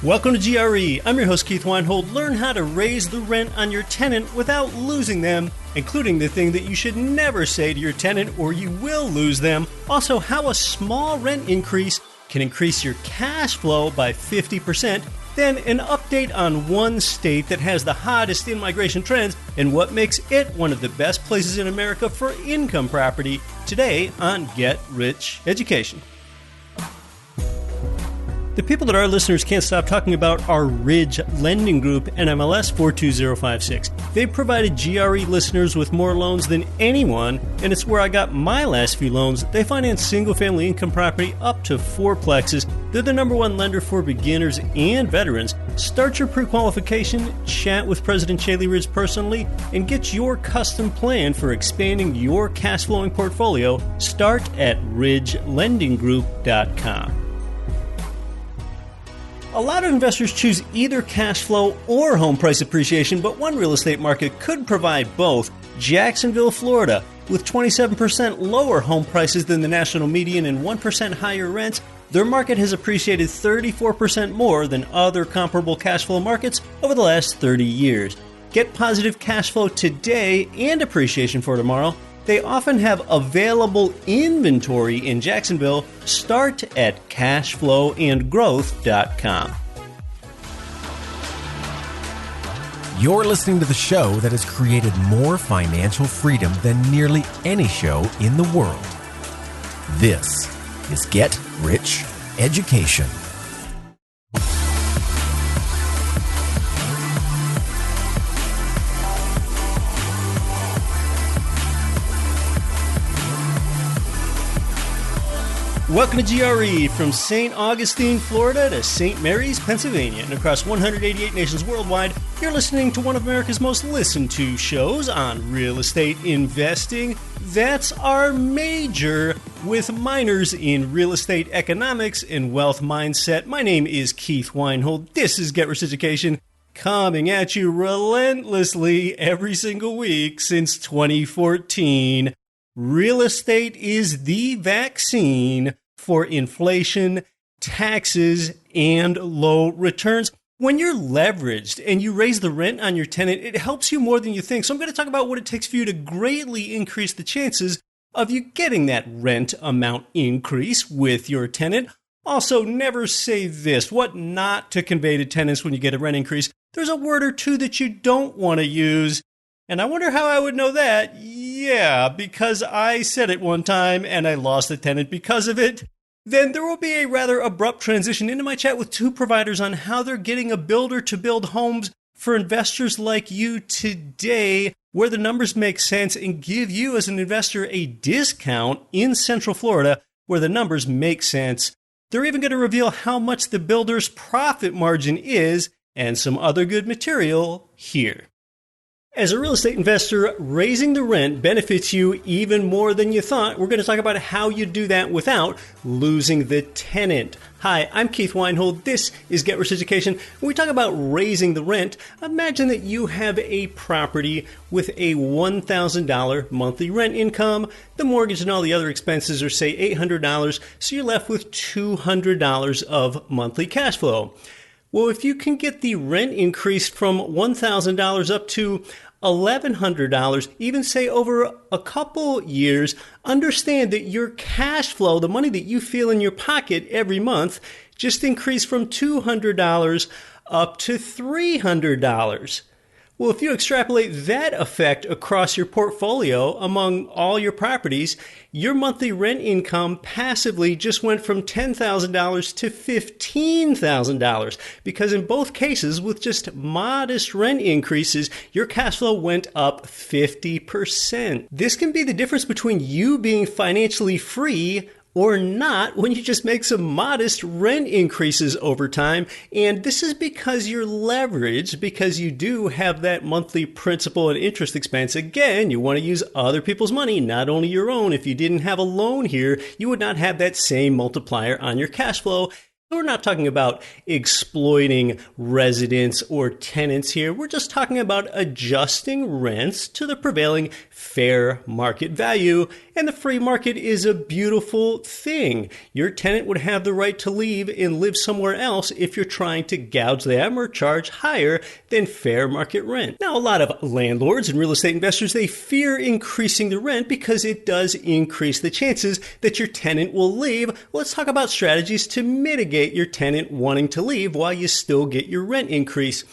Welcome to GRE. I'm your host, Keith Weinhold. Learn how to raise the rent on your tenant without losing them, including the thing that you should never say to your tenant or you will lose them. Also, how a small rent increase can increase your cash flow by 50%. Then an update on one state that has the hottest in-migration trends and what makes it one of the best places in America for income property. Today on Get Rich Education. The people that our listeners can't stop talking about are Ridge Lending Group, NMLS 42056. They've provided GRE listeners with more loans than anyone, and it's where I got my last few loans. They finance single-family income property up to fourplexes. They're the number one lender for beginners and veterans. Start your pre-qualification, chat with President Chaley Ridge personally, and get your custom plan for expanding your cash-flowing portfolio. Start at ridgelendinggroup.com. A lot of investors choose either cash flow or home price appreciation, but one real estate market could provide both. Jacksonville, Florida, with 27% lower home prices than the national median and 1% higher rents, their market has appreciated 34% more than other comparable cash flow markets over the last 30 years. Get positive cash flow today and appreciation for tomorrow. They often have available inventory in Jacksonville. Start at cashflowandgrowth.com. You're listening to the show that has created more financial freedom than nearly any show in the world. This is Get Rich Education. Welcome to GRE, from St. Augustine, Florida to St. Mary's, Pennsylvania, and across 188 nations worldwide. You're listening to one of America's most listened to shows on real estate investing. That's our major, with minors in real estate economics and wealth mindset. My name is Keith Weinhold. This is Get Rich Education, coming at you relentlessly every single week since 2014. Real estate is the vaccine for inflation, taxes, and low returns. When you're leveraged and you raise the rent on your tenant, it helps you more than you think. So I'm going to talk about what it takes for you to greatly increase the chances of you getting that rent amount increase with your tenant. Also, never say this, what not to convey to tenants when you get a rent increase. There's a word or two that you don't want to use. And I wonder how I would know that. Yeah, because I said it one time and I lost a tenant because of it. Then there will be a rather abrupt transition into my chat with two providers on how they're getting a builder to build homes for investors like you today, where the numbers make sense and give you as an investor a discount in Central Florida where the numbers make sense. They're even going to reveal how much the builder's profit margin is and some other good material here. As a real estate investor, raising the rent benefits you even more than you thought. We're going to talk about how you do that without losing the tenant. Hi, I'm Keith Weinhold. This is Get Rich Education. When we talk about raising the rent, imagine that you have a property with a $1,000 monthly rent income. The mortgage and all the other expenses are, say, $800, so you're left with $200 of monthly cash flow. Well, if you can get the rent increase from $1,000 up to $1,100, even say over a couple years, understand that your cash flow, the money that you feel in your pocket every month, just increased from $200 up to $300. Well, if you extrapolate that effect across your portfolio among all your properties, your monthly rent income passively just went from $10,000 to $15,000, because in both cases, with just modest rent increases, your cash flow went up 50%. This can be the difference between you being financially free or not when you just make some modest rent increases over time. And this is because you're leveraged, because you do have that monthly principal and interest expense. Again, you want to use other people's money, not only your own. If you didn't have a loan here, you would not have that same multiplier on your cash flow. We're not talking about exploiting residents or tenants here. We're just talking about adjusting rents to the prevailing fair market value. And the free market is a beautiful thing. Your tenant would have the right to leave and live somewhere else if you're trying to gouge them or charge higher than fair market rent. Now, a lot of landlords and real estate investors, they fear increasing the rent because it does increase the chances that your tenant will leave. Let's talk about strategies to mitigate your tenant wanting to leave while you still get your rent increase.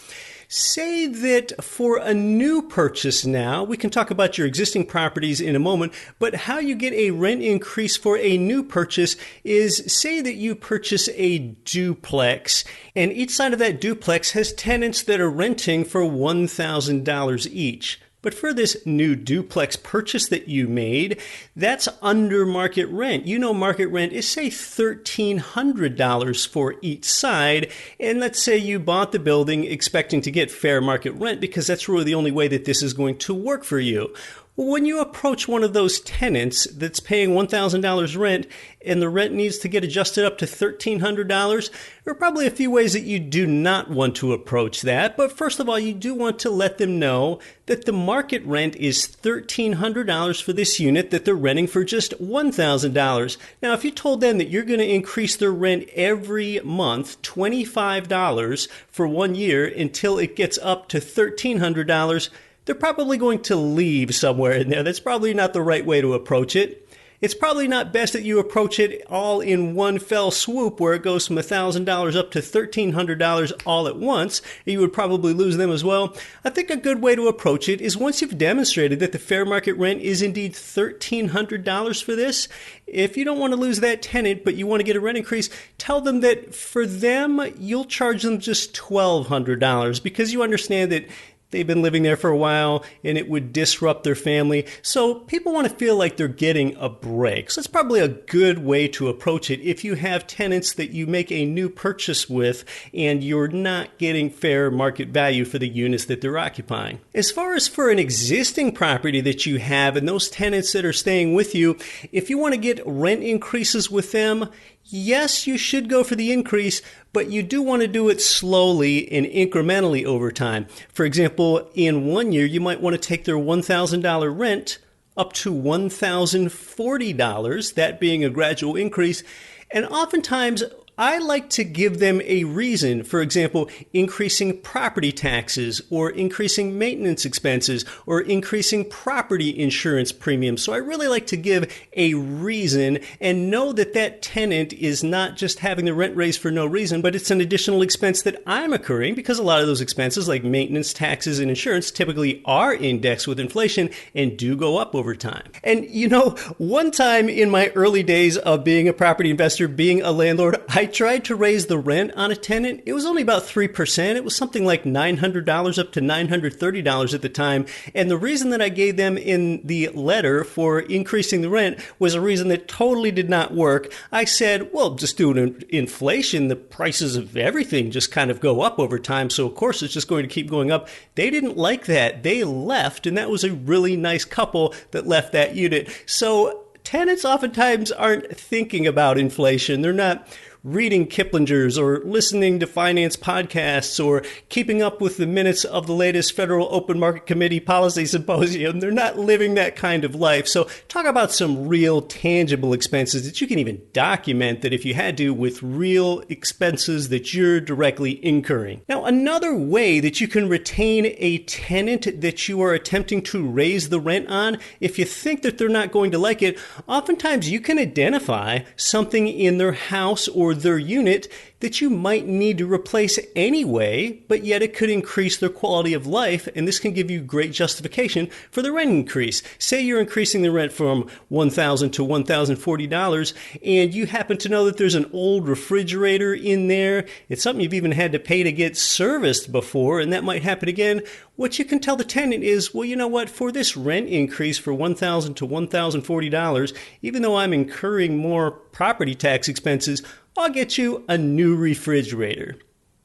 Say that for a new purchase now, we can talk about your existing properties in a moment, but how you get a rent increase for a new purchase is, say that you purchase a duplex, and each side of that duplex has tenants that are renting for $1,000 each. But for this new duplex purchase that you made, that's under market rent. You know market rent is, say, $1,300 for each side. And let's say you bought the building expecting to get fair market rent because that's really the only way that this is going to work for you. When you approach one of those tenants that's paying $1,000 rent and the rent needs to get adjusted up to $1,300, there are probably a few ways that you do not want to approach that. But first of all, you do want to let them know that the market rent is $1,300 for this unit that they're renting for just $1,000. Now, if you told them that you're going to increase their rent every month, $25 for 1 year until it gets up to $1,300, they're probably going to leave somewhere in there. That's probably not the right way to approach it. It's probably not best that you approach it all in one fell swoop where it goes from $1,000 up to $1,300 all at once. You would probably lose them as well. I think a good way to approach it is once you've demonstrated that the fair market rent is indeed $1,300 for this, if you don't want to lose that tenant but you want to get a rent increase, tell them that for them, you'll charge them just $1,200 because you understand that they've been living there for a while and it would disrupt their family. So people want to feel like they're getting a break. So it's probably a good way to approach it if you have tenants that you make a new purchase with and you're not getting fair market value for the units that they're occupying. As far as for an existing property that you have and those tenants that are staying with you, if you want to get rent increases with them, yes, you should go for the increase, but you do want to do it slowly and incrementally over time. For example, in 1 year, you might want to take their $1,000 rent up to $1,040, that being a gradual increase. And oftentimes, I like to give them a reason, for example, increasing property taxes or increasing maintenance expenses or increasing property insurance premiums. So I really like to give a reason and know that that tenant is not just having the rent raised for no reason, but it's an additional expense that I'm incurring because a lot of those expenses like maintenance, taxes, and insurance typically are indexed with inflation and do go up over time. And you know, one time in my early days of being a property investor, being a landlord, I tried to raise the rent on a tenant. It was only about 3%. It was something like $900 up to $930 at the time. And the reason that I gave them in the letter for increasing the rent was a reason that totally did not work. I said, well, just due to inflation, the prices of everything just kind of go up over time. So of course, it's just going to keep going up. They didn't like that. They left, and that was a really nice couple that left that unit. So tenants oftentimes aren't thinking about inflation. They're not reading Kiplinger's or listening to finance podcasts or keeping up with the minutes of the latest Federal Open Market Committee policy symposium. They're not living that kind of life. So talk about some real tangible expenses that you can even document that if you had to with real expenses that you're directly incurring. Now, another way that you can retain a tenant that you are attempting to raise the rent on, if you think that they're not going to like it, oftentimes you can identify something in their house or their unit that you might need to replace anyway, but yet it could increase their quality of life, and this can give you great justification for the rent increase. Say you're increasing the rent from $1,000 to $1,040, and you happen to know that there's an old refrigerator in there. It's something you've even had to pay to get serviced before, and that might happen again. What you can tell the tenant is, well, you know what, for this rent increase for $1,000 to $1,040, even though I'm incurring more property tax expenses, I'll get you a new refrigerator.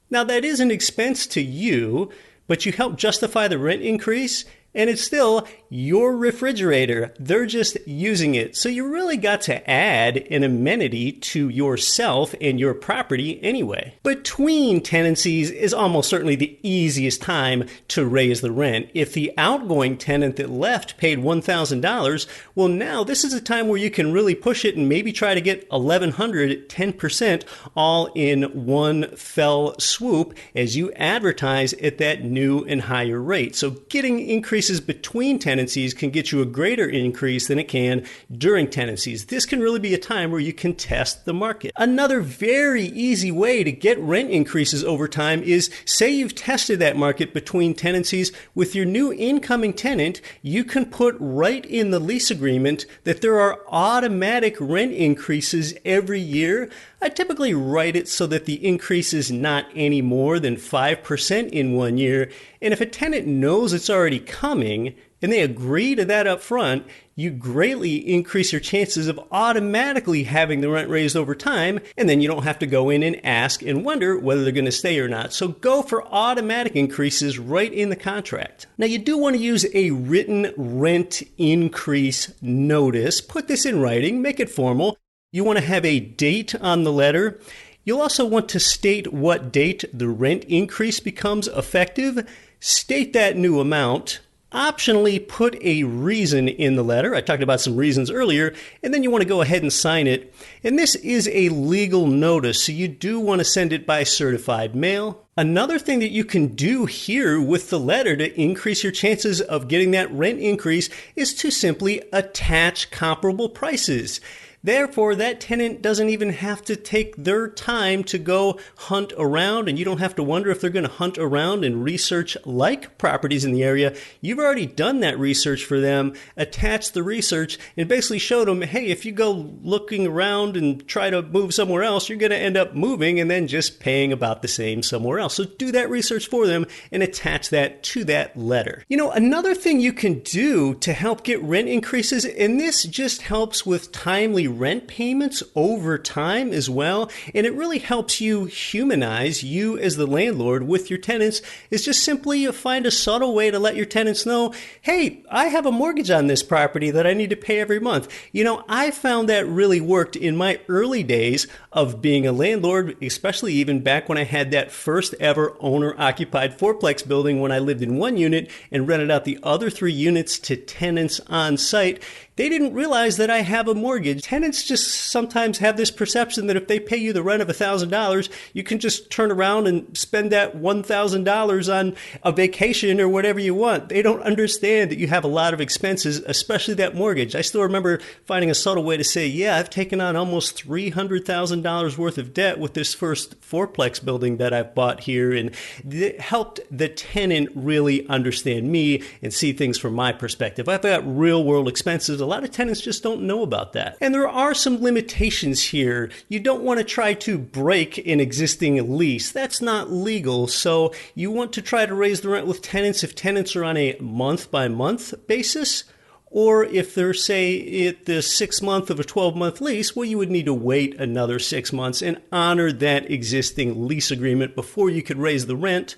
Now, that is an expense to you, but you help justify the rent increase. And it's still your refrigerator. They're just using it. So you really got to add an amenity to yourself and your property anyway. Between tenancies is almost certainly the easiest time to raise the rent. If the outgoing tenant that left paid $1,000, well, now this is a time where you can really push it and maybe try to get $1,100, 10% all in one fell swoop as you advertise at that new and higher rate. So getting increases between tenancies can get you a greater increase than it can during tenancies. This can really be a time where you can test the market. Another very easy way to get rent increases over time is, say you've tested that market between tenancies. With your new incoming tenant, you can put right in the lease agreement that there are automatic rent increases every year. I typically write it so that the increase is not any more than 5% in 1 year. And if a tenant knows it's already coming and they agree to that up front, you greatly increase your chances of automatically having the rent raised over time, and then you don't have to go in and ask and wonder whether they're going to stay or not. So go for automatic increases right in the contract. Now, you do want to use a written rent increase notice. Put this in writing, make it formal. You want to have a date on the letter. You'll also want to state what date the rent increase becomes effective. State that new amount. Optionally, put a reason in the letter. I talked about some reasons earlier, and then you want to go ahead and sign it. And this is a legal notice, so you do want to send it by certified mail. Another thing that you can do here with the letter to increase your chances of getting that rent increase is to simply attach comparable prices. Therefore, that tenant doesn't even have to take their time to go hunt around, and you don't have to wonder if they're going to hunt around and research like properties in the area. You've already done that research for them, attached the research, and basically showed them, hey, if you go looking around and try to move somewhere else, you're going to end up moving and then just paying about the same somewhere else. So do that research for them and attach that to that letter. You know, another thing you can do to help get rent increases, and this just helps with timely rent payments over time as well, and it really helps you humanize you as the landlord with your tenants, is just simply find a subtle way to let your tenants know, hey, I have a mortgage on this property that I need to pay every month. You know, I found that really worked in my early days of being a landlord, especially even back when I had that first ever owner-occupied fourplex building when I lived in one unit and rented out the other 3 units to tenants on site. They didn't realize that I have a mortgage. Tenants just sometimes have this perception that if they pay you the rent of $1,000, you can just turn around and spend that $1,000 on a vacation or whatever you want. They don't understand that you have a lot of expenses, especially that mortgage. I still remember finding a subtle way to say, yeah, I've taken on almost $300,000 worth of debt with this first fourplex building that I've bought here, and it helped the tenant really understand me and see things from my perspective. I've got real world expenses. A lot of tenants just don't know about that. And there are some limitations here. You don't want to try to break an existing lease. That's not legal. So you want to try to raise the rent with tenants if tenants are on a month-by-month basis. Or if they're, say, at the 6th month of a 12-month lease, well, you would need to wait another 6 months and honor that existing lease agreement before you could raise the rent.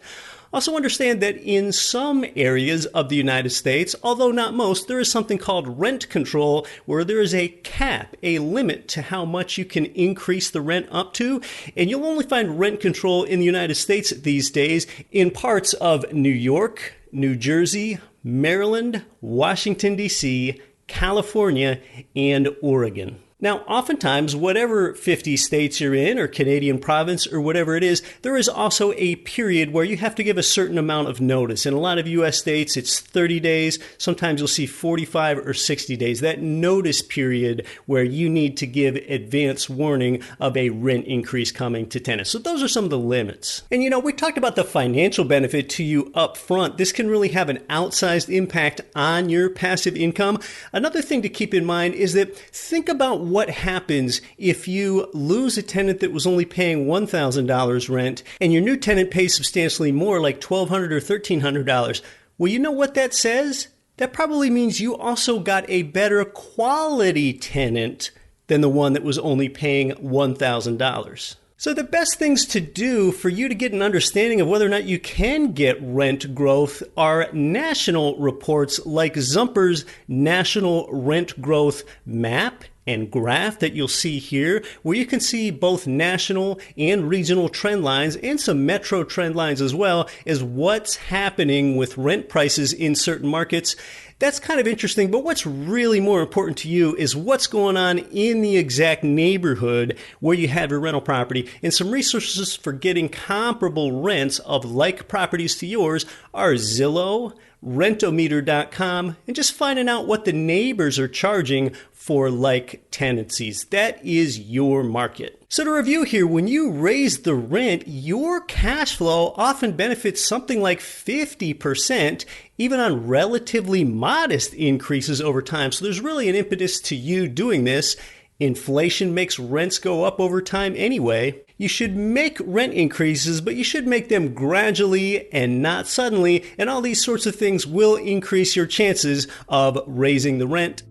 Also understand that in some areas of the United States, although not most, there is something called rent control, where there is a cap, a limit to how much you can increase the rent up to. And you'll only find rent control in the United States these days in parts of New York, New Jersey, Maryland, Washington, D.C., California, and Oregon. Now, oftentimes, whatever 50 states you're in, or Canadian province, or whatever it is, there is also a period where you have to give a certain amount of notice. In a lot of U.S. states, it's 30 days. Sometimes you'll see 45 or 60 days. That notice period where you need to give advance warning of a rent increase coming to tenants. So those are some of the limits. And you know, we talked about the financial benefit to you up front. This can really have an outsized impact on your passive income. Another thing to keep in mind is that think about what happens if you lose a tenant that was only paying $1,000 rent and your new tenant pays substantially more, like $1,200 or $1,300. Well, you know what that says? That probably means you also got a better quality tenant than the one that was only paying $1,000. So the best things to do for you to get an understanding of whether or not you can get rent growth are national reports like Zumper's National Rent Growth Map and graph that you'll see here, where you can see both national and regional trend lines and some metro trend lines as well as what's happening with rent prices in certain markets. That's kind of interesting, but what's really more important to you is what's going on in the exact neighborhood where you have your rental property. And some resources for getting comparable rents of like properties to yours are Zillow, rentometer.com, and just finding out what the neighbors are charging for like tenancies. That is your market. So to review here, when you raise the rent, your cash flow often benefits something like 50%, even on relatively modest increases over time. So there's really an impetus to you doing this. Inflation makes rents go up over time anyway. You should make rent increases, but you should make them gradually and not suddenly, and all these sorts of things will increase your chances of raising the rent.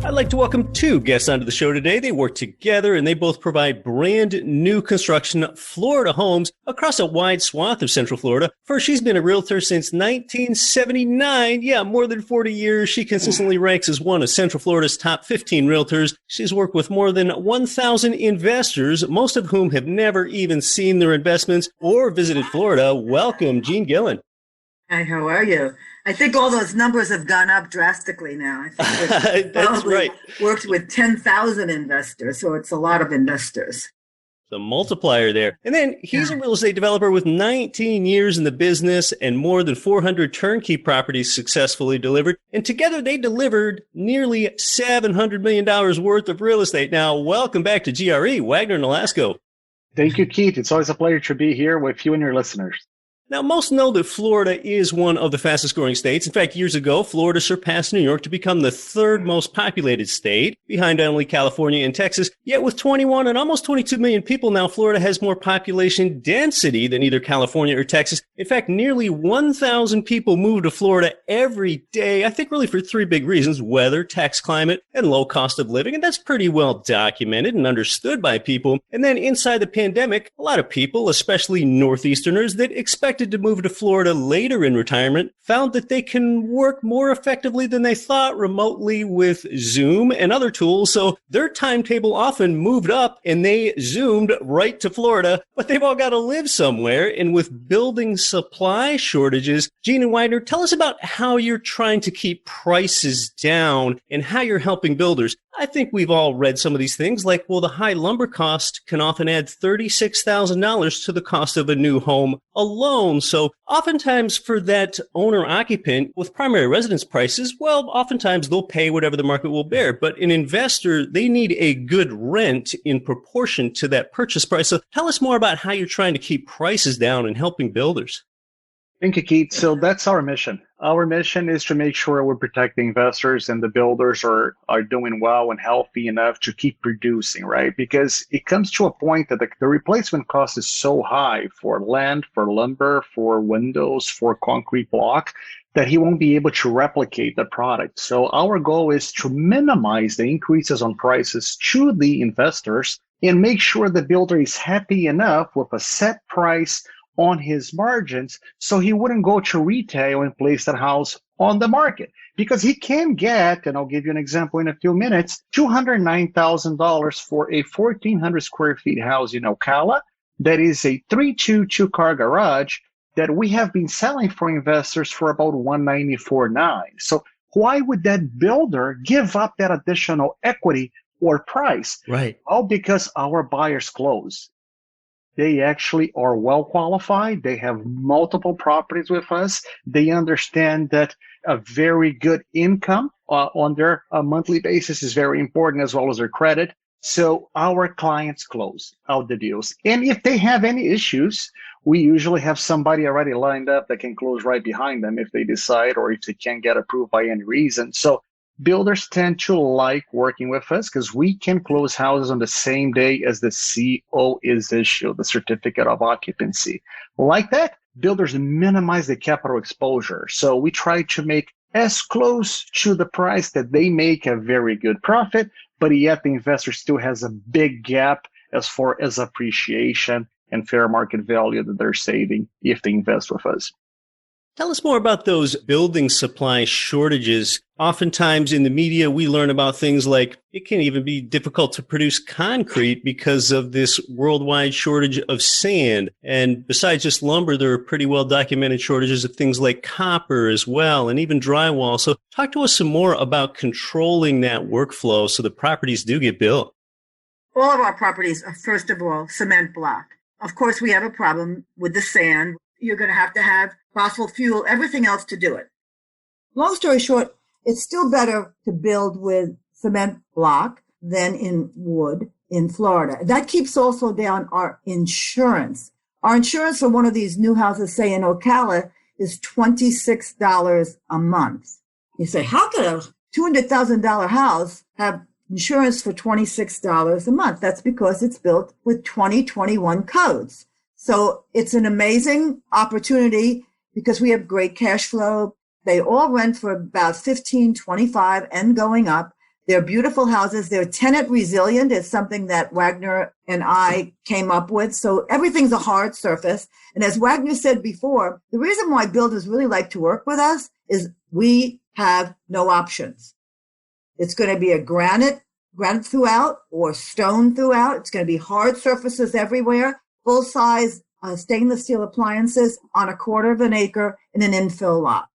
I'd like to welcome two guests onto the show today. They work together and they both provide brand new construction Florida homes across a wide swath of Central Florida. First, she's been a realtor since 1979. Yeah, more than 40 years. She consistently ranks as one of Central Florida's top 15 realtors. She's worked with more than 1,000 investors, most of whom have never even seen their investments or visited Florida. Welcome, Jean Gillen. Hi, how are you? I think all those numbers have gone up drastically now. I think That's right. Worked with 10,000 investors, so it's a lot of investors. The multiplier there. And then he's a real estate developer with 19 years in the business and more than 400 turnkey properties successfully delivered. And together they delivered nearly $700 million worth of real estate. Now, welcome back to GRE, Wagner and Alasko. Thank you, Keith. It's always a pleasure to be here with you and your listeners. Now, most know that Florida is one of the fastest growing states. In fact, years ago, Florida surpassed New York to become the third most populated state, behind only California and Texas. Yet with 21 and almost 22 million people now, Florida has more population density than either California or Texas. In fact, nearly 1,000 people move to Florida every day, I think really for three big reasons: weather, tax climate, and low cost of living. And that's pretty well documented and understood by people. And then inside the pandemic, a lot of people, especially Northeasterners that expected to move to Florida later in retirement, found that they can work more effectively than they thought remotely with Zoom and other tools. So their timetable often moved up and they zoomed right to Florida, but they've all got to live somewhere. And with building supply shortages, Gene and Widener, tell us about how you're trying to keep prices down and how you're helping builders. I think we've all read some of these things like, well, the high lumber cost can often add $36,000 to the cost of a new home alone. So oftentimes for that owner occupant with primary residence prices, well, oftentimes they'll pay whatever the market will bear. But an investor, they need a good rent in proportion to that purchase price. So tell us more about how you're trying to keep prices down and helping builders. Thank you, Keith. So that's our mission. Our mission is to make sure we're protecting investors and the builders are doing well and healthy enough to keep producing, right? Because it comes to a point that the replacement cost is so high for land, for lumber, for windows, for concrete block, that he won't be able to replicate the product. So our goal is to minimize the increases on prices to the investors and make sure the builder is happy enough with a set price on his margins, so he wouldn't go to retail and place that house on the market. Because he can get, and I'll give you an example in a few minutes, $209,000 for a 1,400 square feet house in Ocala that is a 3-2-2-car garage that we have been selling for investors for about $194,900. So why would that builder give up that additional equity or price? Right. Well, because our buyers close. They actually are well qualified. They have multiple properties with us. They understand that a very good income on their monthly basis is very important, as well as their credit. So our clients close out the deals. And if they have any issues, we usually have somebody already lined up that can close right behind them if they decide, or if they can't get approved by any reason. So builders tend to like working with us because we can close houses on the same day as the CO is issued, the certificate of occupancy. Like that, builders minimize the capital exposure. So we try to make as close to the price that they make a very good profit, but yet the investor still has a big gap as far as appreciation and fair market value that they're saving if they invest with us. Tell us more about those building supply shortages. Oftentimes in the media, we learn about things like it can even be difficult to produce concrete because of this worldwide shortage of sand. And besides just lumber, there are pretty well documented shortages of things like copper as well, and even drywall. So talk to us some more about controlling that workflow so the properties do get built. All of our properties are, first of all, cement block. Of course, we have a problem with the sand. You're going to have fossil fuel, everything else to do it. Long story short, it's still better to build with cement block than in wood in Florida. That keeps also down our insurance. Our insurance for one of these new houses, say in Ocala, is $26 a month. You say, how could a $200,000 house have insurance for $26 a month? That's because it's built with 2021 codes. So it's an amazing opportunity because we have great cash flow. They all rent for about $15, $25 and going up. They're beautiful houses. They're tenant resilient. It's something that Wagner and I came up with. So everything's a hard surface. And as Wagner said before, the reason why builders really like to work with us is we have no options. It's going to be a granite throughout or stone throughout. It's going to be hard surfaces everywhere. Full-size stainless steel appliances on a quarter of an acre in an infill lot.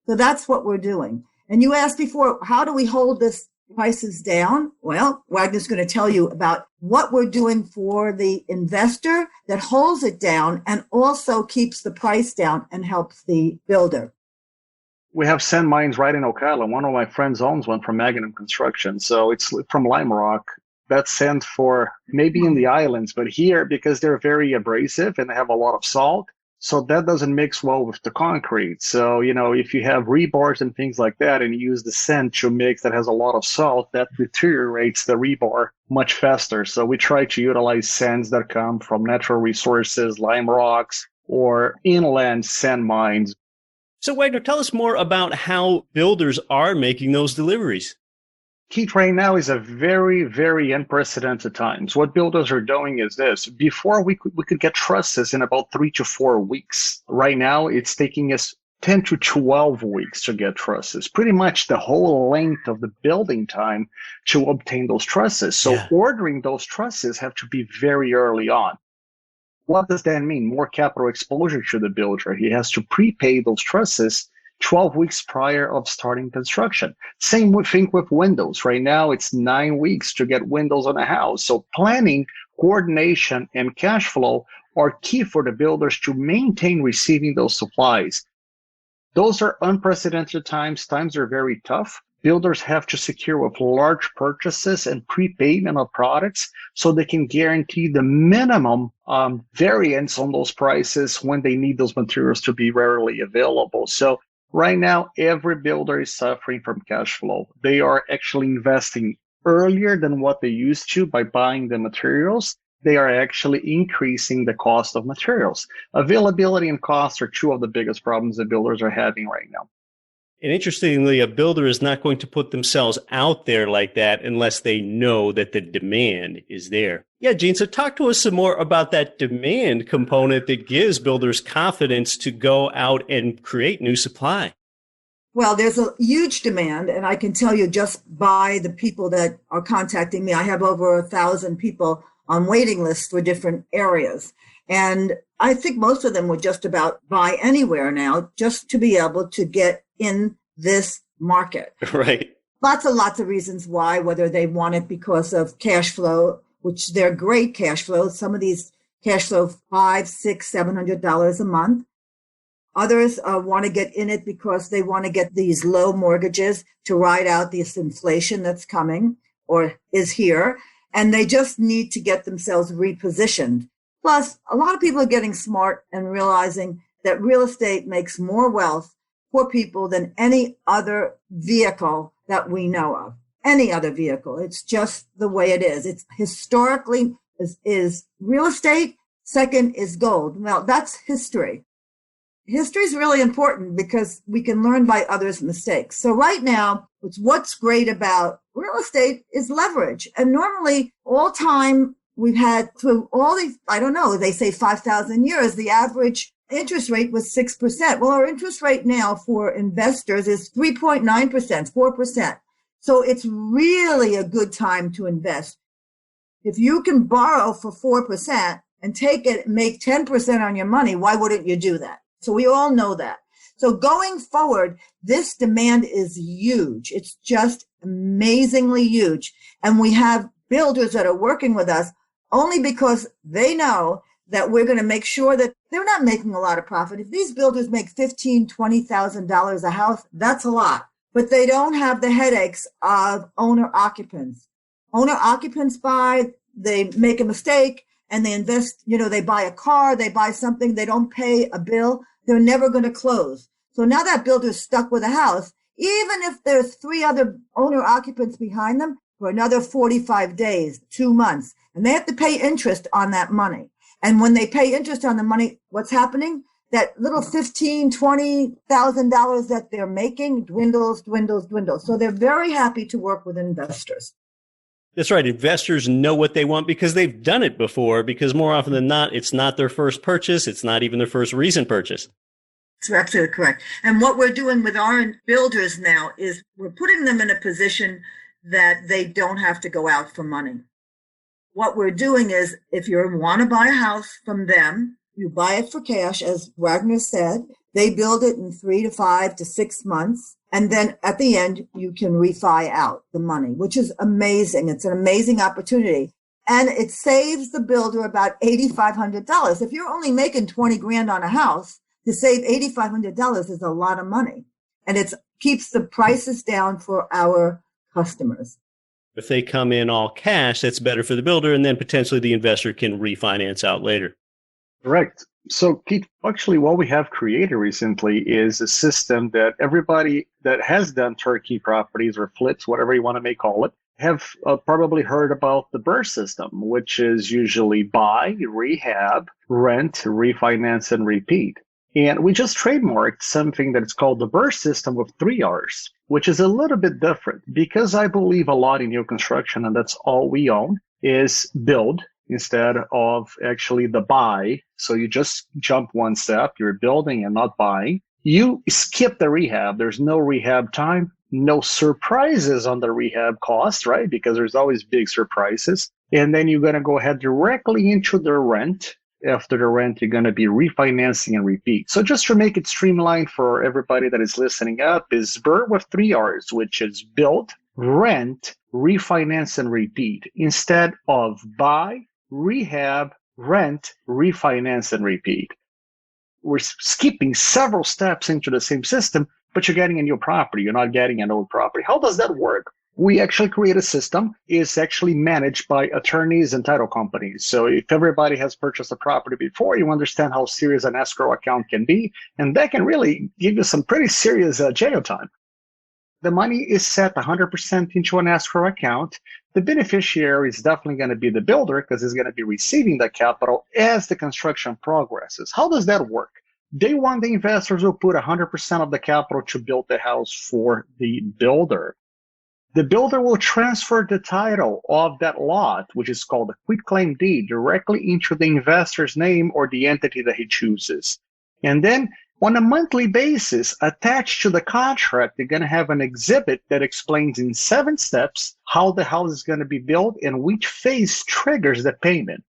So that's what we're doing. And you asked before, how do we hold this prices down? Well, Wagner's going to tell you about what we're doing for the investor that holds it down and also keeps the price down and helps the builder. We have sand mines right in Ocala. One of my friends owns one from Magnum Construction. So it's from lime rock. That's sand for maybe in the islands, but here, because they're very abrasive and they have a lot of salt, so that doesn't mix well with the concrete. So, if you have rebars and things like that and you use the sand to mix that has a lot of salt, that deteriorates the rebar much faster. So we try to utilize sands that come from natural resources, lime rocks, or inland sand mines. So Wagner, tell us more about how builders are making those deliveries. Keith, right now is a very, very unprecedented times. What builders are doing is this. Before we could get trusses in about 3 to 4 weeks. Right now, it's taking us 10 to 12 weeks to get trusses, pretty much the whole length of the building time to obtain those trusses. So ordering those trusses have to be very early on. What does that mean? More capital exposure to the builder. He has to prepay those trusses 12 weeks prior of starting construction. Same thing with windows. Right now, it's 9 weeks to get windows on a house. So planning, coordination, and cash flow are key for the builders to maintain receiving those supplies. Those are unprecedented times. Times are very tough. Builders have to secure with large purchases and prepayment of products so they can guarantee the minimum variance on those prices when they need those materials to be readily available. So right now, every builder is suffering from cash flow. They are actually investing earlier than what they used to by buying the materials. They are actually increasing the cost of materials. Availability and cost are two of the biggest problems that builders are having right now. And interestingly, a builder is not going to put themselves out there like that unless they know that the demand is there. Yeah, Gene, so talk to us some more about that demand component that gives builders confidence to go out and create new supply. Well, there's a huge demand, and I can tell you just by the people that are contacting me, I have over 1,000 people on waiting lists for different areas. And I think most of them would just about buy anywhere now just to be able to get in this market. Right. Lots of reasons why, whether they want it because of cash flow, which they're great cash flow. Some of these cash flow $500, $600, $700 a month. Others want to get in it because they want to get these low mortgages to ride out this inflation that's coming or is here. And they just need to get themselves repositioned. Plus, a lot of people are getting smart and realizing that real estate makes more wealth for people than any other vehicle that we know of. Any other vehicle. It's just the way it is. It's historically is real estate. Second is gold. Well, that's history. history is really important because we can learn by others' mistakes. So right now, what's great about real estate is leverage. And normally all time we've had through all these, I don't know, they say 5,000 years, the average interest rate was 6%. Well, our interest rate now for investors is 3.9%, 4%. So it's really a good time to invest. If you can borrow for 4% and take it, make 10% on your money, why wouldn't you do that? So we all know that. So going forward, this demand is huge. It's just amazingly huge. And we have builders that are working with us only because they know that we're going to make sure that they're not making a lot of profit. If these builders make $15,000, $20,000 a house, that's a lot. But they don't have the headaches of owner occupants. Owner occupants buy, they make a mistake and they invest, they buy a car, they buy something, they don't pay a bill, they're never going to close. So now that builder's stuck with a house, even if there's 3 other owner occupants behind them for another 45 days, 2 months, and they have to pay interest on that money. And when they pay interest on the money, what's happening? That little $15,000, $20,000 that they're making dwindles. So they're very happy to work with investors. That's right. Investors know what they want because they've done it before, because more often than not, it's not their first purchase. It's not even their first recent purchase. That's absolutely correct. And what we're doing with our builders now is we're putting them in a position that they don't have to go out for money. What we're doing is if you want to buy a house from them, you buy it for cash, as Wagner said. They build it in 3 to 5 to 6 months. And then at the end, you can refi out the money, which is amazing. It's an amazing opportunity. And it saves the builder about $8,500. If you're only making 20 grand on a house, to save $8,500 is a lot of money. And it keeps the prices down for our customers. If they come in all cash, that's better for the builder, and then potentially the investor can refinance out later. Correct. So, Keith, actually, what we have created recently is a system that everybody that has done turnkey properties or flips, whatever you want to call it, have probably heard about the BRRRR system, which is usually buy, rehab, rent, refinance, and repeat. And we just trademarked something that's called the BRRRR system with 3 R's, which is a little bit different because I believe a lot in new construction, and that's all we own, is build instead of actually the buy. So you just jump one step, you're building and not buying. You skip the rehab. There's no rehab time, no surprises on the rehab cost, right? Because there's always big surprises. And then you're going to go ahead directly into the rent. After the rent, you're going to be refinancing and repeat. So just to make it streamlined for everybody that is listening up is BRRRR with 3 R's, which is build, rent, refinance, and repeat, instead of buy, rehab, rent, refinance, and repeat. We're skipping several steps into the same system, but you're getting a new property. You're not getting an old property. How does that work? We actually create a system. It's actually managed by attorneys and title companies. So if everybody has purchased a property before, you understand how serious an escrow account can be, and that can really give you some pretty serious jail time. The money is set 100% into an escrow account. The beneficiary is definitely going to be the builder because he's going to be receiving the capital as the construction progresses. How does that work? Day one, the investors will put 100% of the capital to build the house for the builder. The builder will transfer the title of that lot, which is called a quitclaim deed, directly into the investor's name or the entity that he chooses. And then on a monthly basis, attached to the contract, they're going to have an exhibit that explains in 7 steps how the house is going to be built and which phase triggers the payment.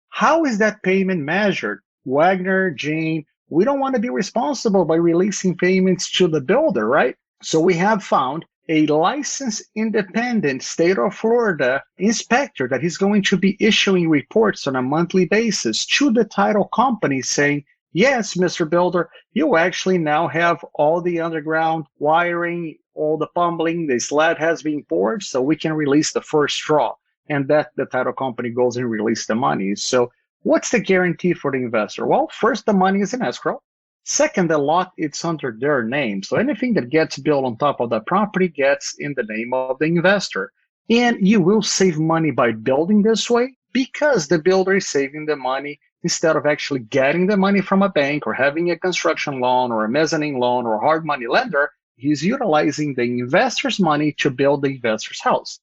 How is that payment measured? Wagner, Jane, we don't want to be responsible by releasing payments to the builder, right? So we have found a licensed independent state of Florida inspector that is going to be issuing reports on a monthly basis to the title company saying, yes, Mr. Builder, you actually now have all the underground wiring, all the plumbing, the slab has been poured, so we can release the first draw. And that the title company goes and release the money. So what's the guarantee for the investor? Well, first, the money is in escrow. Second, the lot, it's under their name. So anything that gets built on top of that property gets in the name of the investor. And you will save money by building this way because the builder is saving the money instead of actually getting the money from a bank or having a construction loan or a mezzanine loan or a hard money lender, he's utilizing the investor's money to build the investor's house.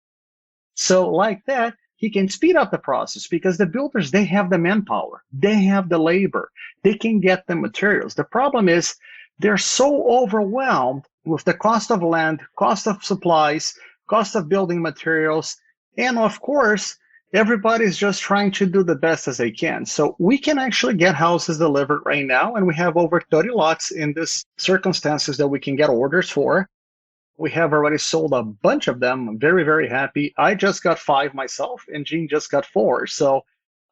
So like that, he can speed up the process because the builders, they have the manpower, they have the labor, they can get the materials. The problem is they're so overwhelmed with the cost of land, cost of supplies, cost of building materials, and of course, everybody's just trying to do the best as they can. So we can actually get houses delivered right now, and we have over 30 lots in these circumstances that we can get orders for. We have already sold a bunch of them. I'm very, very happy. I just got 5 myself, and Jean just got 4. So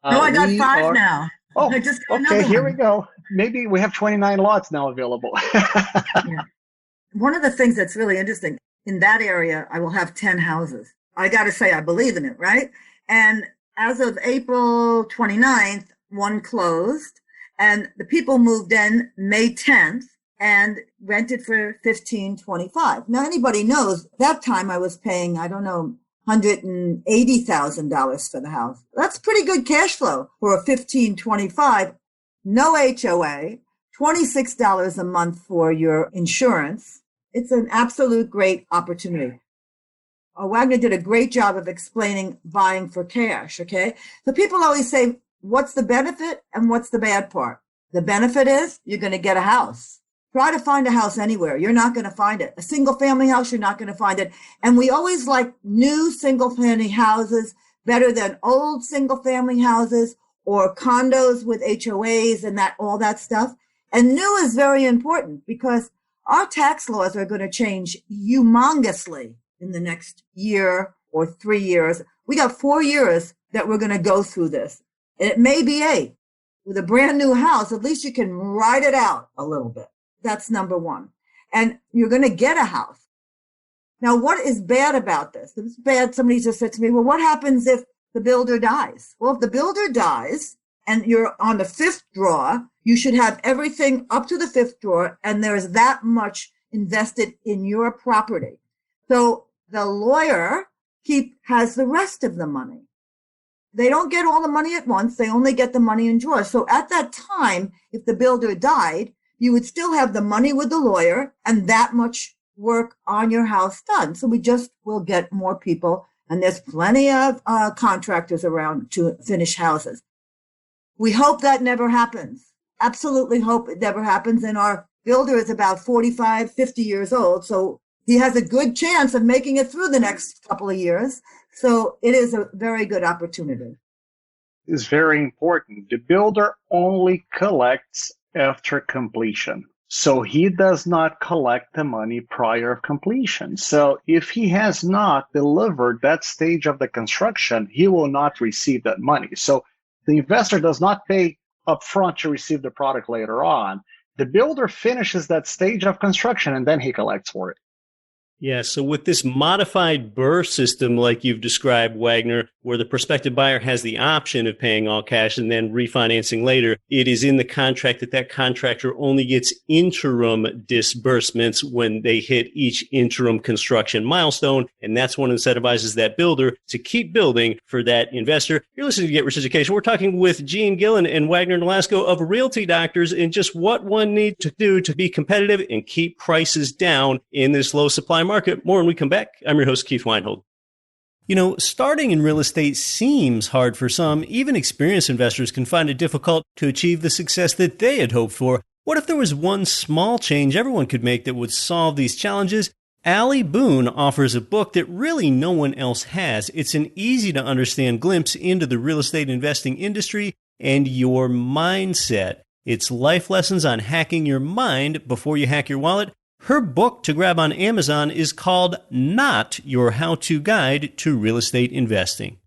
no, I got 5 now. Oh, I just got okay, here one. we go. Maybe we have 29 lots now available. Yeah. One of the things that's really interesting, in that area, I will have 10 houses. I got to say, I believe in it, right? And as of April 29th, one closed, and the people moved in May 10th and rented for $1,525. Now, anybody knows that time I was paying, I don't know, $180,000 for the house. That's pretty good cash flow for a $1,525. No HOA, $26 a month for your insurance. It's an absolute great opportunity. Wagner did a great job of explaining buying for cash, okay? So people always say, what's the benefit and what's the bad part? The benefit is you're going to get a house. Try to find a house anywhere. You're not going to find it. A single family house, you're not going to find it. And we always like new single family houses better than old single family houses or condos with HOAs and that all that stuff. And new is very important because our tax laws are going to change humongously in the next year or 3 years. We got 4 years that we're going to go through this. And it may be 8. With a brand new house, at least you can ride it out a little bit. That's number one. And you're going to get a house. Now, what is bad about this? It's bad. Somebody just said to me, well, what happens if the builder dies? Well, if the builder dies and you're on the 5th draw, you should have everything up to the 5th drawer, and there's that much invested in your property. So the lawyer has the rest of the money. They don't get all the money at once. They only get the money in drawers. So at that time, if the builder died, you would still have the money with the lawyer and that much work on your house done. So we just will get more people, and there's plenty of contractors around to finish houses. We hope that never happens. Absolutely hope it never happens. And our builder is about 45, 50 years old. So he has a good chance of making it through the next couple of years. So it is a very good opportunity. It's very important. The builder only collects after completion. So he does not collect the money prior to completion. So if he has not delivered that stage of the construction, he will not receive that money. So the investor does not pay upfront to receive the product later on. The builder finishes that stage of construction and then he collects for it. Yeah, so with this modified BRRRR system like you've described, Wagner, where the prospective buyer has the option of paying all cash and then refinancing later, it is in the contract that contractor only gets interim disbursements when they hit each interim construction milestone, and that's what incentivizes that builder to keep building for that investor. You're listening to Get Rich Education. We're talking with Jean Gillen and Wagner Nolasco of Realty Doctors and just what one needs to do to be competitive and keep prices down in this low supply market. More when we come back. I'm your host, Keith Weinhold. You know, starting in real estate seems hard for some. Even experienced investors can find it difficult to achieve the success that they had hoped for. What if there was one small change everyone could make that would solve these challenges? Allie Boone offers a book that really no one else has. It's an easy to understand glimpse into the real estate investing industry and your mindset. It's life lessons on hacking your mind before you hack your wallet. Her book to grab on Amazon is called Not Your How-To Guide to Real Estate Investing.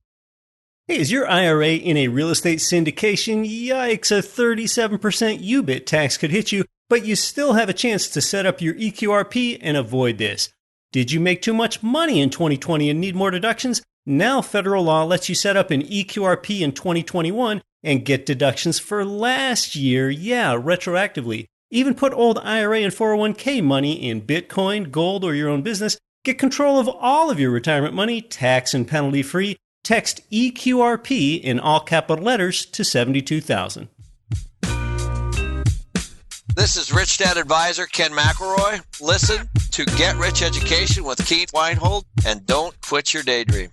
Hey, is your IRA in a real estate syndication? Yikes, a 37% UBIT tax could hit you, but you still have a chance to set up your EQRP and avoid this. Did you make too much money in 2020 and need more deductions? Now federal law lets you set up an EQRP in 2021 and get deductions for last year, retroactively. Even put old IRA and 401k money in Bitcoin, gold, or your own business. Get control of all of your retirement money, tax and penalty free. Text EQRP in all capital letters to 72,000. This is Rich Dad Advisor Ken McElroy. Listen to Get Rich Education with Keith Weinhold and don't quit your daydream.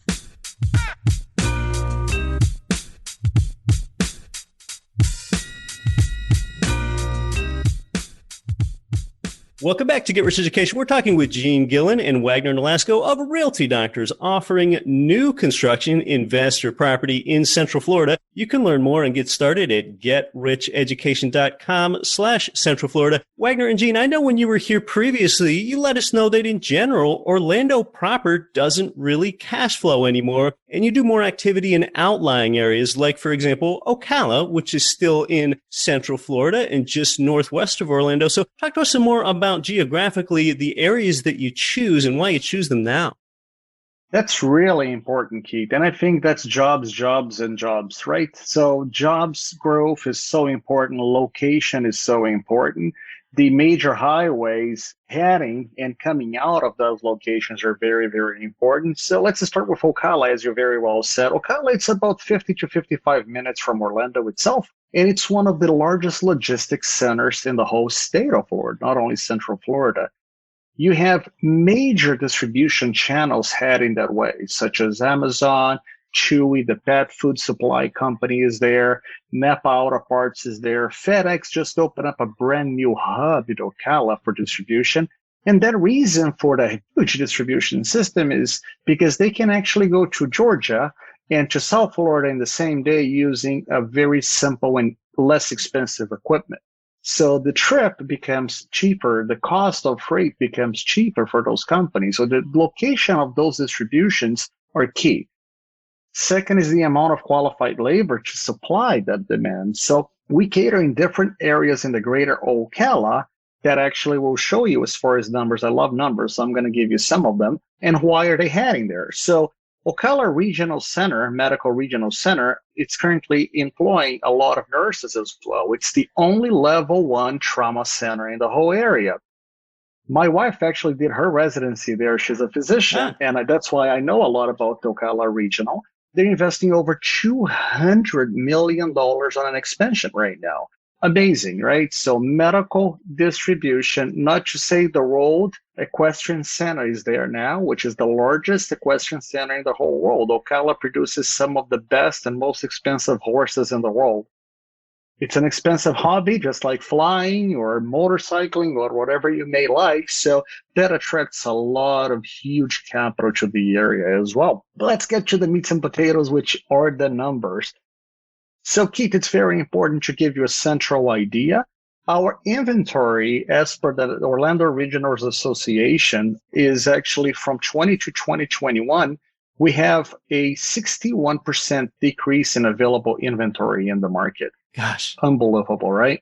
Welcome back to Get Rich Education. We're talking with Gene Gillen and Wagner Nolasco of Realty Doctors, offering new construction investor property in Central Florida. You can learn more and get started at getricheducation.com/Central Florida. Wagner and Gene, I know when you were here previously, you let us know that in general, Orlando proper doesn't really cash flow anymore, and you do more activity in outlying areas like, for example, Ocala, which is still in Central Florida and just northwest of Orlando. So talk to us some more about geographically the areas that you choose and why you choose them now. That's really important, Keith. And I think that's jobs, and jobs, right? So jobs growth is so important. Location is so important. The major highways heading and coming out of those locations are very, very important. So let's start with Ocala, as you very well said. Ocala, it's about 50 to 55 minutes from Orlando itself. And it's one of the largest logistics centers in the whole state of Florida, not only Central Florida. You have major distribution channels heading that way, such as Amazon, Chewy, the pet food supply company is there, Napa Auto Parts is there, FedEx just opened up a brand new hub in Ocala for distribution. And that reason for the huge distribution system is because they can actually go to Georgia and to South Florida in the same day using a very simple and less expensive equipment. So the trip becomes cheaper, the cost of freight becomes cheaper for those companies. So the location of those distributions are key. Second is the amount of qualified labor to supply that demand. So we cater in different areas in the greater Ocala that actually will show you as far as numbers. I love numbers, so I'm going to give you some of them. And why are they heading there? So Ocala Regional Center, Medical Regional Center, it's currently employing a lot of nurses as well. It's the only level 1 trauma center in the whole area. My wife actually did her residency there. She's a physician, and that's why I know a lot about Ocala Regional. They're investing over $200 million on an expansion right now. Amazing, right? So medical distribution, not to say the World Equestrian Center is there now, which is the largest equestrian center in the whole world. Ocala produces some of the best and most expensive horses in the world. It's an expensive hobby, just like flying or motorcycling or whatever you may like. So that attracts a lot of huge capital to the area as well. But let's get to the meats and potatoes, which are the numbers. So, Keith, it's very important to give you a central idea. Our inventory, as per the Orlando Regionals Association, is actually from 20 to 2021. We have a 61% decrease in available inventory in the market. Gosh. Unbelievable, right?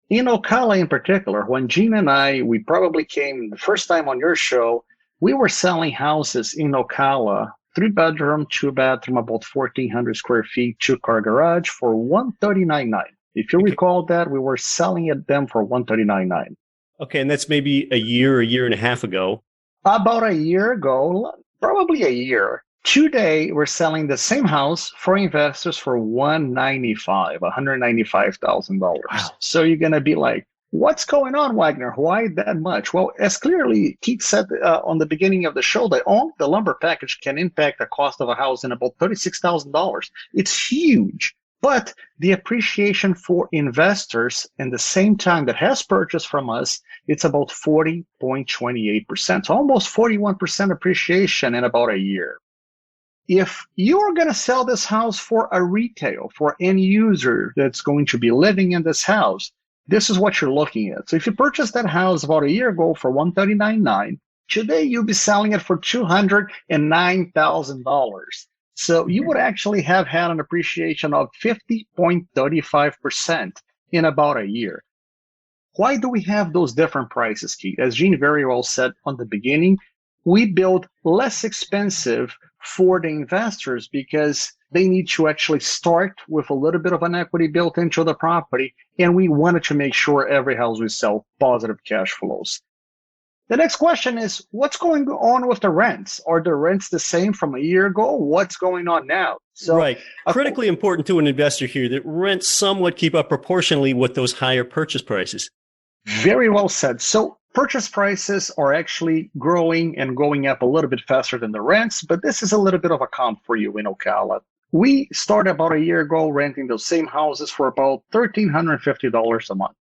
In Ocala in particular, when Gene and we probably came the first time on your show, we were selling houses in Ocala, 3-bedroom, 2-bathroom, about 1,400 square feet, 2-car garage for $139,900. If you recall that, we were selling them for $139,900. Okay, and that's maybe a year and a half ago. About a year ago, probably a year. Today, we're selling the same house for investors for $195,000. Wow. So you're going to be like, what's going on, Wagner? Why that much? Well, as clearly Keith said on the beginning of the show, that only the lumber package can impact the cost of a house in about $36,000. It's huge. But the appreciation for investors in the same time that has purchased from us, it's about 40.28%. So almost 41% appreciation in about a year. If you're going to sell this house for a retail, for any user that's going to be living in this house, this is what you're looking at. So if you purchased that house about a year ago for $139,900, today you'll be selling it for $209,000. So you would actually have had an appreciation of 50.35% in about a year. Why do we have those different prices, Keith? As Gene very well said on the beginning, we build less expensive for the investors because they need to actually start with a little bit of an equity built into the property. And we wanted to make sure every house we sell positive cash flows. The next question is, what's going on with the rents? Are the rents the same from a year ago? What's going on now? So, right. Critically important to an investor here that rents somewhat keep up proportionally with those higher purchase prices. Very well said. So purchase prices are actually growing and going up a little bit faster than the rents, but this is a little bit of a comp for you in Ocala. We started about a year ago renting those same houses for about $1,350 a month.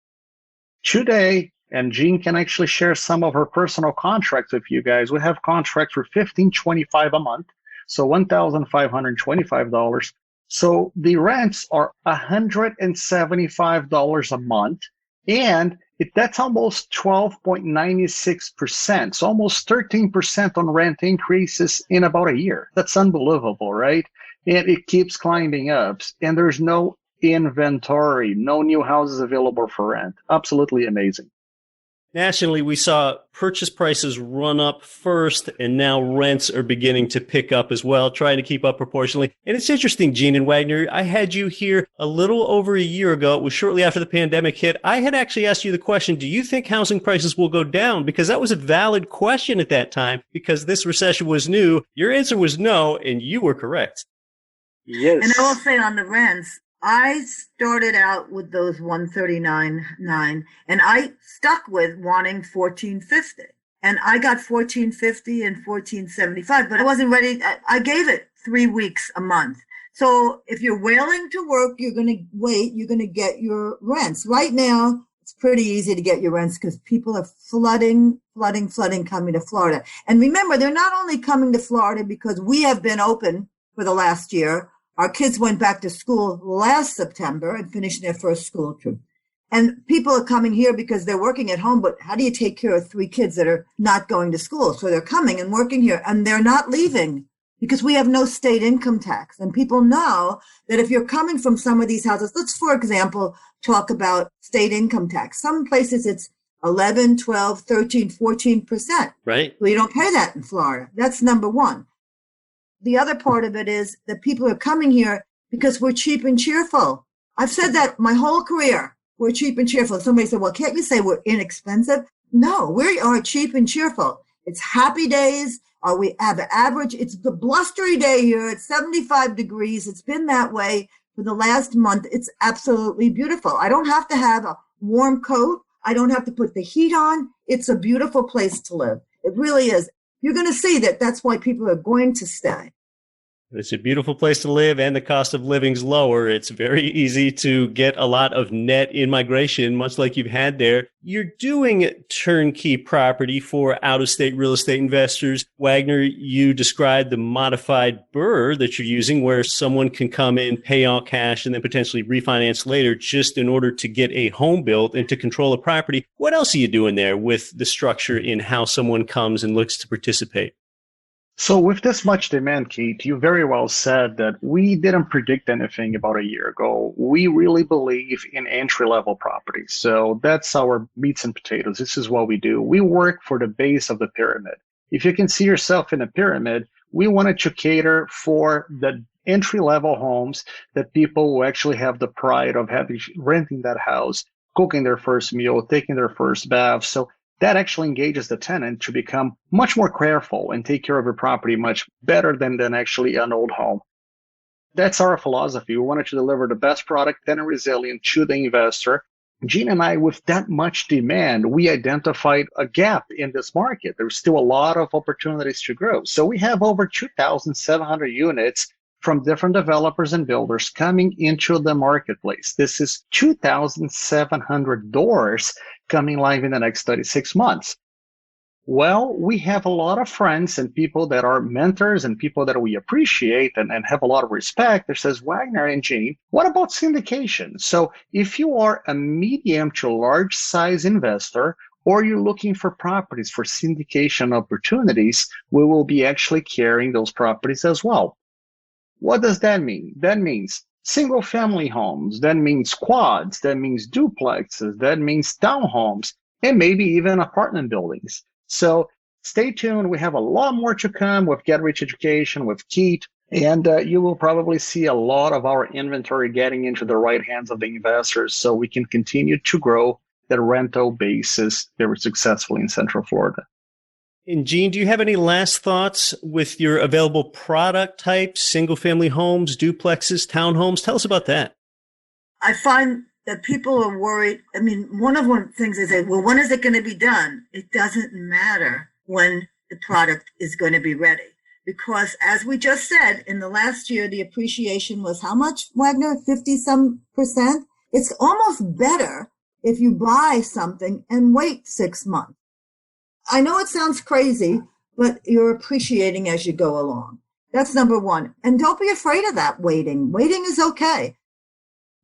Today, and Jean can actually share some of her personal contracts with you guys. We have contracts for $1,525 a month, so $1,525. So the rents are $175 a month, and that's almost 12.96%, so almost 13% on rent increases in about a year. That's unbelievable, right? And it keeps climbing up, and there's no inventory, no new houses available for rent. Absolutely amazing. Nationally, we saw purchase prices run up first, and now rents are beginning to pick up as well, trying to keep up proportionally. And it's interesting, Gene and Wagner, I had you here a little over a year ago. It was shortly after the pandemic hit. I had actually asked you the question, do you think housing prices will go down? Because that was a valid question at that time, because this recession was new. Your answer was no, and you were correct. Yes. And I will say on the rents, I started out with those $139.9, and I stuck with wanting $1,450, and I got $1,450 and $1,475, but I wasn't ready. I gave it 3 weeks a month. So if you're willing to work, you're going to wait. You're going to get your rents. Right now, it's pretty easy to get your rents because people are flooding coming to Florida. And remember, they're not only coming to Florida because we have been open for the last year. Our kids went back to school last September and finished their first school trip. And people are coming here because they're working at home, but how do you take care of 3 kids that are not going to school? So they're coming and working here, and they're not leaving because we have no state income tax. And people know that if you're coming from some of these houses, let's, for example, talk about state income tax. Some places it's 11, 12, 13, 14%. Right. Well, you don't pay that in Florida. That's number one. The other part of it is that people are coming here because we're cheap and cheerful. I've said that my whole career. We're cheap and cheerful. Somebody said, well, can't you say we're inexpensive? No, we are cheap and cheerful. It's happy days. We have an average. It's the blustery day here. It's 75 degrees. It's been that way for the last month. It's absolutely beautiful. I don't have to have a warm coat. I don't have to put the heat on. It's a beautiful place to live. It really is. You're going to see that that's why people are going to stay. It's a beautiful place to live, and the cost of living's lower. It's very easy to get a lot of net in-migration, much like you've had there. You're doing turnkey property for out-of-state real estate investors. Wagner, you described the modified BRRR that you're using, where someone can come in, pay all cash, and then potentially refinance later just in order to get a home built and to control a property. What else are you doing there with the structure in how someone comes and looks to participate? So with this much demand, Keith, you very well said that we didn't predict anything about a year ago. We really believe in entry-level properties. So that's our meats and potatoes. This is what we do. We work for the base of the pyramid. If you can see yourself in a pyramid, we wanted to cater for the entry-level homes that people will actually have the pride of renting that house, cooking their first meal, taking their first bath. So that actually engages the tenant to become much more careful and take care of your property much better than actually an old home. That's our philosophy. We wanted to deliver the best product, tenant resilient, to the investor. Gene and I, with that much demand, we identified a gap in this market. There's still a lot of opportunities to grow. So we have over 2,700 units from different developers and builders coming into the marketplace. This is 2,700 doors coming live in the next 36 months. Well, we have a lot of friends and people that are mentors and people that we appreciate and have a lot of respect that says, Wagner and Gene, what about syndication? So if you are a medium to large size investor, or you're looking for properties for syndication opportunities, we will be actually carrying those properties as well. What does that mean? That means single family homes, that means quads, that means duplexes, that means townhomes, and maybe even apartment buildings. So stay tuned. We have a lot more to come with Get Rich Education, with Keith, and you will probably see a lot of our inventory getting into the right hands of the investors so we can continue to grow the rental basis, they were successful in Central Florida. And Gene, do you have any last thoughts with your available product types, single-family homes, duplexes, townhomes? Tell us about that. I find that people are worried. I mean, one of the things is that, well, when is it going to be done? It doesn't matter when the product is going to be ready. Because as we just said, in the last year, the appreciation was how much, Wagner? 50-some%? It's almost better if you buy something and wait 6 months. I know it sounds crazy, but you're appreciating as you go along. That's number one. And don't be afraid of that waiting. Waiting is okay.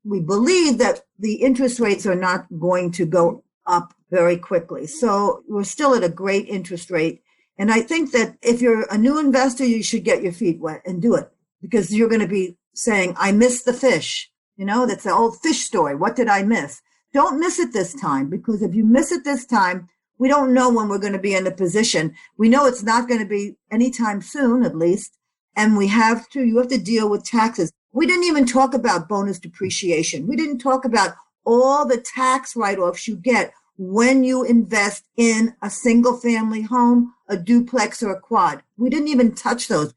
We believe that the interest rates are not going to go up very quickly. So we're still at a great interest rate. And I think that if you're a new investor, you should get your feet wet and do it, because you're going to be saying, I missed the fish. You know, that's the old fish story. What did I miss? Don't miss it this time, because if you miss it this time, we don't know when we're going to be in a position. We know it's not going to be anytime soon, at least. And you have to deal with taxes. We didn't even talk about bonus depreciation. We didn't talk about all the tax write-offs you get when you invest in a single family home, a duplex, or a quad. We didn't even touch those.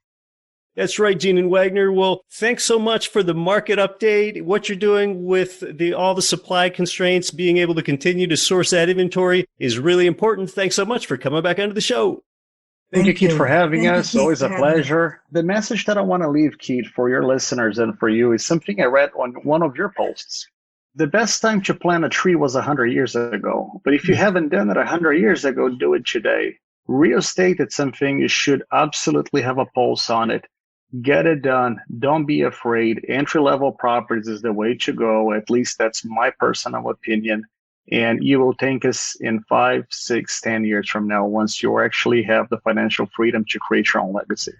That's right, Gene and Wagner. Well, thanks so much for the market update. What you're doing with all the supply constraints, being able to continue to source that inventory is really important. Thanks so much for coming back onto the show. Thank you, Keith, for having us. Always a pleasure. The message that I want to leave, Keith, for your listeners and for you is something I read on one of your posts. The best time to plant a tree was 100 years ago. But if you haven't done it 100 years ago, do it today. Real estate is something you should absolutely have a pulse on it. Get it done. Don't be afraid. Entry-level properties is the way to go. At least that's my personal opinion. And you will thank us in 5, 6, 10 years from now once you actually have the financial freedom to create your own legacy.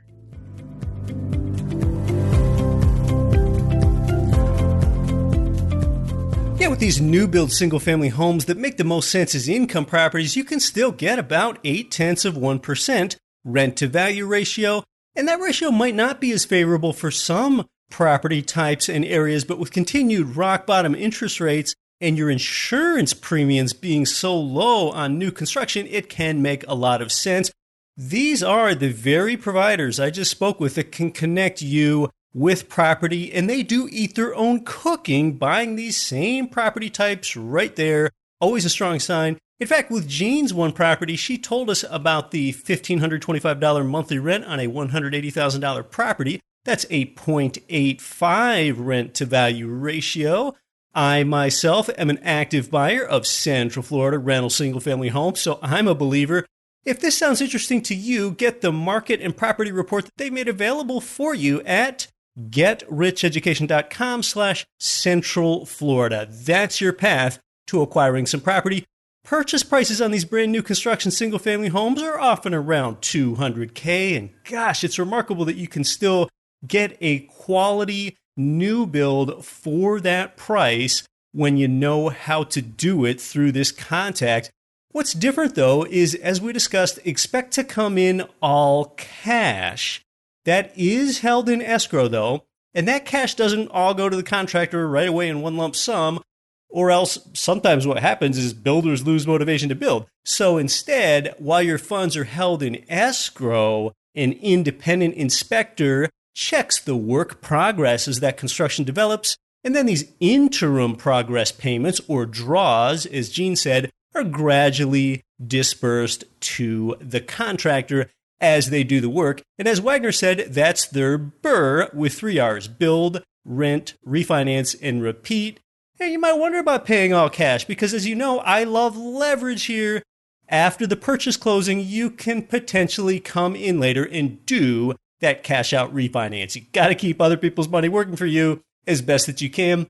Yeah, with these new build single family homes that make the most sense as income properties, you can still get about 0.8% rent to value ratio. And that ratio might not be as favorable for some property types and areas, but with continued rock bottom interest rates and your insurance premiums being so low on new construction, it can make a lot of sense. These are the very providers I just spoke with that can connect you with property, and they do eat their own cooking buying these same property types right there. Always a strong sign. In fact, with Jean's one property, she told us about the $1,525 monthly rent on a $180,000 property. That's a 0.85 rent to value ratio. I myself am an active buyer of Central Florida rental single family homes, so I'm a believer. If this sounds interesting to you, get the market and property report that they made available for you at getricheducation.com/Central Florida. That's your path to acquiring some property. Purchase prices on these brand new construction single family homes are often around $200K. And gosh, it's remarkable that you can still get a quality new build for that price when you know how to do it through this contact. What's different though is, as we discussed, expect to come in all cash. That is held in escrow though, and that cash doesn't all go to the contractor right away in one lump sum. Or else sometimes what happens is builders lose motivation to build. So instead, while your funds are held in escrow, an independent inspector checks the work progress as that construction develops. And then these interim progress payments, or draws, as Gene said, are gradually dispersed to the contractor as they do the work. And as Wagner said, that's their BRRR with 3 R's: build, rent, refinance, and repeat. Hey, you might wonder about paying all cash because, as you know, I love leverage here. After the purchase closing, you can potentially come in later and do that cash out refinance. You got to keep other people's money working for you as best that you can.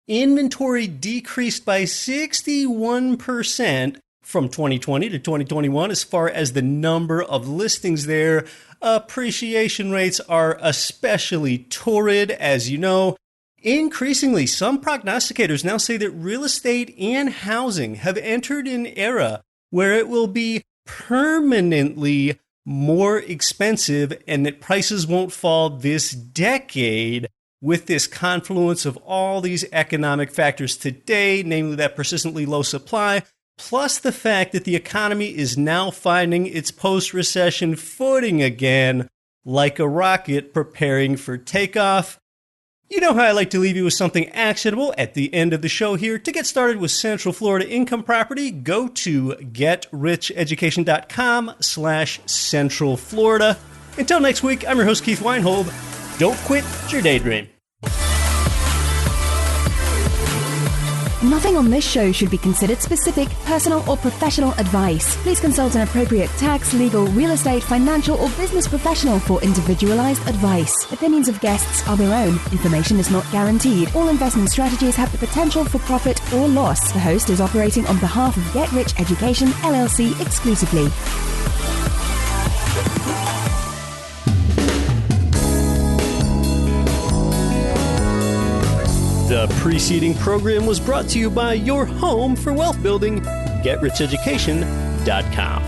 Inventory decreased by 61% from 2020 to 2021 as far as the number of listings there. Appreciation rates are especially torrid, as you know. Increasingly, some prognosticators now say that real estate and housing have entered an era where it will be permanently more expensive and that prices won't fall this decade. with this confluence of all these economic factors today, namely that persistently low supply, plus the fact that the economy is now finding its post-recession footing again, like a rocket preparing for takeoff. You know how I like to leave you with something actionable at the end of the show here. To get started with Central Florida income property, go to getricheducation.com/Central Florida. Until next week, I'm your host, Keith Weinhold. Don't quit your daydream. Nothing on this show should be considered specific, personal, or professional advice. Please consult an appropriate tax, legal, real estate, financial, or business professional for individualized advice. Opinions of guests are their own. Information is not guaranteed. All investment strategies have the potential for profit or loss. The host is operating on behalf of Get Rich Education, LLC exclusively. The preceding program was brought to you by your home for wealth building, GetRichEducation.com.